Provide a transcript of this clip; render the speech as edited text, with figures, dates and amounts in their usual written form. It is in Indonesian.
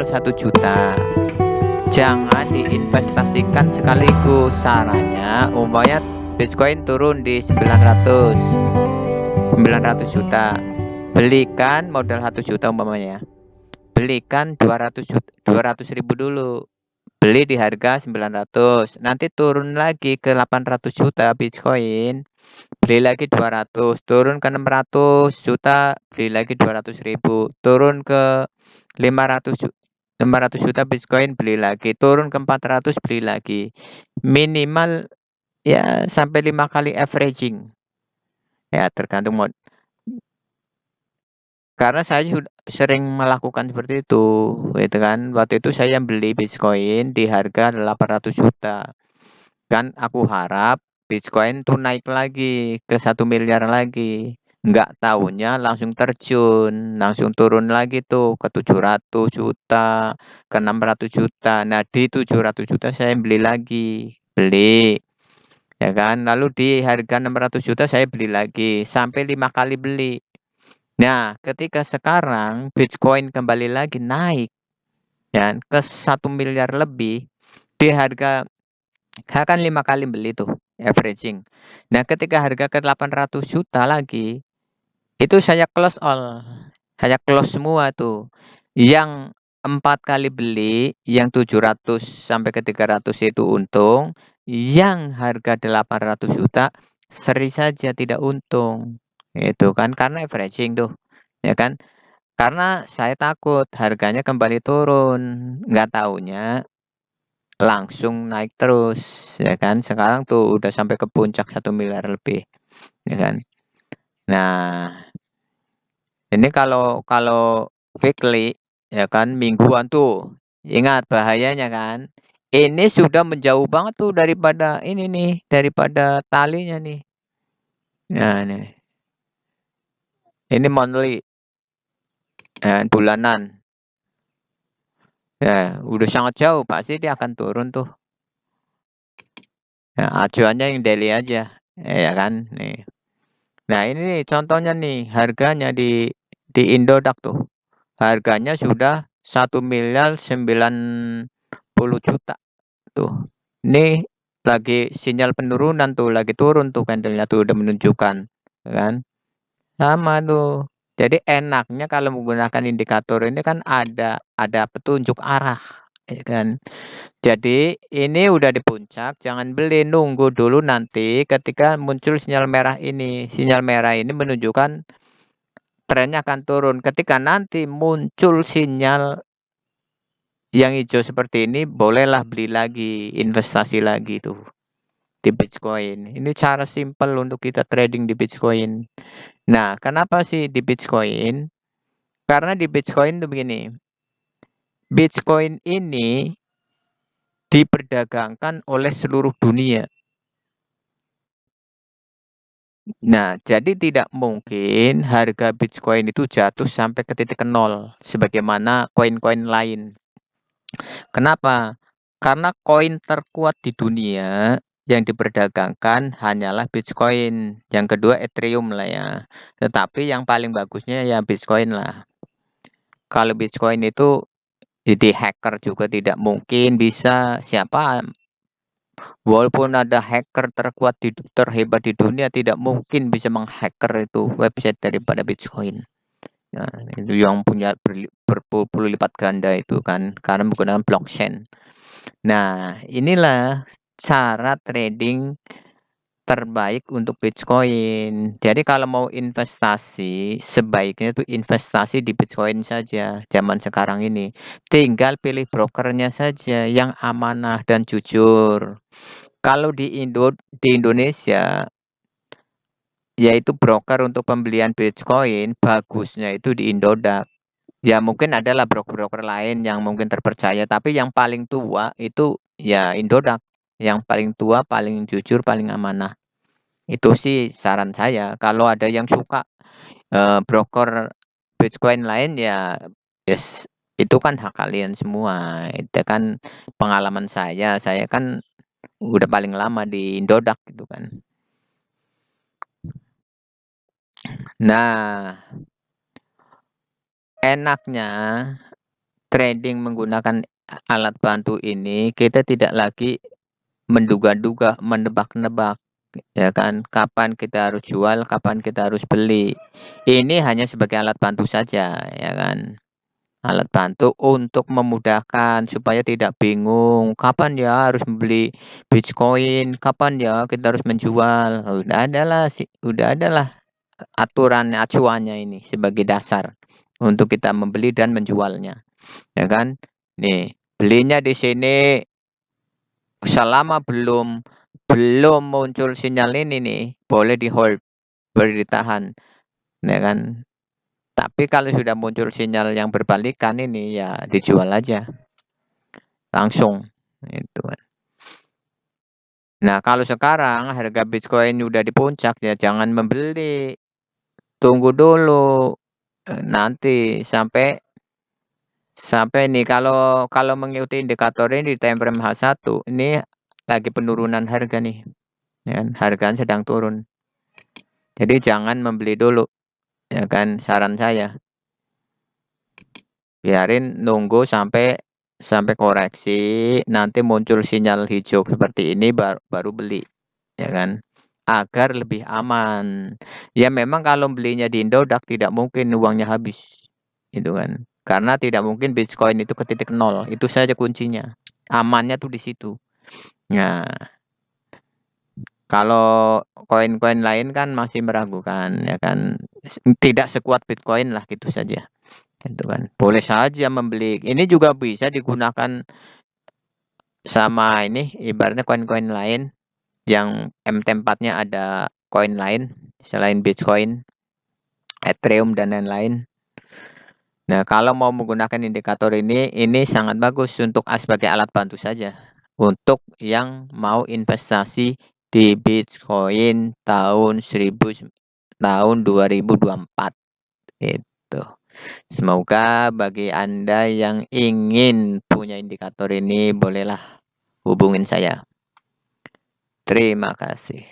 1 juta. Jangan diinvestasikan sekaligus. Sarannya umpamanya Bitcoin turun di 900 juta. Belikan modal 1 juta umpamanya. Belikan 200.000 dulu. Beli di harga 900. Nanti turun lagi ke 800 juta Bitcoin. Beli lagi 200, turun ke 600 juta, beli lagi 200.000, turun ke 500 juta Bitcoin, beli lagi, turun ke 400, beli lagi. Minimal ya sampai 5 kali averaging. Ya tergantung mod. Karena saya sudah sering melakukan seperti itu, gitu kan. Waktu itu saya beli Bitcoin di harga 800 juta. Kan aku harap Bitcoin tuh naik lagi ke 1 miliar lagi. Nggak taunya langsung terjun, langsung turun lagi tuh ke 700 juta, ke 600 juta. Nah, di 700 juta saya beli lagi, beli, ya kan. Lalu di harga 600 juta saya beli lagi, sampai 5 kali beli. Nah, ketika sekarang Bitcoin kembali lagi naik, ya ke 1 miliar lebih, di harga saya kan 5 kali beli tuh, averaging. Nah, ketika harga ke 800 juta lagi, itu saya close all. Saya close semua tuh. Yang 4 kali beli, yang 700 sampai ke 300 itu untung, yang harga 800 juta seri saja tidak untung. Itu kan karena averaging tuh, ya kan. Karena saya takut harganya kembali turun, nggak taunya langsung naik terus, ya kan. Sekarang tuh udah sampai ke puncak 1 miliar lebih, ya kan. Nah, ini kalau weekly, ya kan, mingguan tuh, ingat bahayanya kan. Ini sudah menjauh banget tuh daripada ini nih, daripada talinya nih. Nah, nih. Ini monthly, bulanan. Ya, udah sangat jauh, pasti dia akan turun tuh. Nah, acuannya yang daily aja, ya kan, nih. Nah, ini nih contohnya nih, harganya di Indodax tuh. Harganya sudah 1.090.000.000 tuh. Ini lagi sinyal penurunan tuh, lagi turun tuh candlenya tuh udah menunjukkan, kan. Sama tuh. Jadi enaknya kalau menggunakan indikator ini kan ada petunjuk arah, ya kan. Jadi ini udah di puncak, jangan beli, nunggu dulu nanti ketika muncul sinyal merah ini. Sinyal merah ini menunjukkan trennya akan turun. Ketika nanti muncul sinyal yang hijau seperti ini, bolehlah beli lagi, investasi lagi tuh di Bitcoin. Ini cara simpel untuk kita trading di Bitcoin. Nah, kenapa sih di Bitcoin? Karena di Bitcoin tuh begini. Bitcoin ini diperdagangkan oleh seluruh dunia. Nah, jadi tidak mungkin harga Bitcoin itu jatuh sampai ke titik nol sebagaimana koin-koin lain. Kenapa? Karena koin terkuat di dunia yang diperdagangkan hanyalah Bitcoin. Yang kedua Ethereum lah ya. Tetapi yang paling bagusnya ya Bitcoin lah. Kalau Bitcoin itu jadi hacker juga tidak mungkin bisa. Siapa? Walaupun ada hacker terhebat di dunia, tidak mungkin bisa menghacker itu website daripada Bitcoin. Nah, itu yang punya berpuluh lipat ganda itu kan, karena menggunakan blockchain. Nah, inilah cara trading terbaik untuk Bitcoin. Jadi kalau mau investasi, sebaiknya itu investasi di Bitcoin saja zaman sekarang ini. Tinggal pilih brokernya saja yang amanah dan jujur. Kalau di Indonesia, yaitu broker untuk pembelian Bitcoin, bagusnya itu di Indodax. Ya mungkin adalah broker-broker lain yang mungkin terpercaya, tapi yang paling tua itu ya Indodax. Yang paling tua, paling jujur, paling amanah. Itu sih saran saya. Kalau ada yang suka broker Bitcoin lain ya, yes, itu kan hak kalian semua. Itu kan pengalaman saya. Saya kan udah paling lama di Indodax gitu kan. Nah, enaknya trading menggunakan alat bantu ini, kita tidak lagi menduga-duga, menebak-nebak, ya kan, kapan kita harus jual, kapan kita harus beli. Ini hanya sebagai alat bantu saja, ya kan. Alat bantu untuk memudahkan supaya tidak bingung, kapan ya harus membeli Bitcoin, kapan ya kita harus menjual. Udah adalah aturan acuannya ini sebagai dasar untuk kita membeli dan menjualnya, ya kan. Nih, belinya di sini selama belum belum muncul sinyal ini nih, boleh di-hold, boleh ditahan, ya kan. Tapi kalau sudah muncul sinyal yang berbalikan ini, ya dijual aja, langsung, itu kan. Nah, kalau sekarang harga Bitcoin udah di puncak, ya jangan membeli, tunggu dulu, nanti sampai sampai nih kalau kalau mengikuti indikator ini di time frame H1, ini lagi penurunan harga nih, ya kan, harganya sedang turun. Jadi jangan membeli dulu, ya kan, saran saya. Biarin nunggu sampai sampai koreksi, nanti muncul sinyal hijau seperti ini baru beli, ya kan. Agar lebih aman. Ya memang kalau belinya di Indodax tidak mungkin uangnya habis, gitu kan. Karena tidak mungkin Bitcoin itu ke titik nol, itu saja kuncinya. Amannya tuh di situ. Nah, kalau koin-koin lain kan masih meragukan, ya kan. Tidak sekuat Bitcoin lah, gitu saja. Gitu kan. Boleh saja membeli. Ini juga bisa digunakan sama ini, ibaratnya koin-koin lain yang MT4-nya ada koin lain selain Bitcoin, Ethereum dan lain-lain. Nah, kalau mau menggunakan indikator ini sangat bagus untuk sebagai alat bantu saja. Untuk yang mau investasi di Bitcoin tahun 2024 itu. Semoga bagi Anda yang ingin punya indikator ini bolehlah hubungin saya. Terima kasih.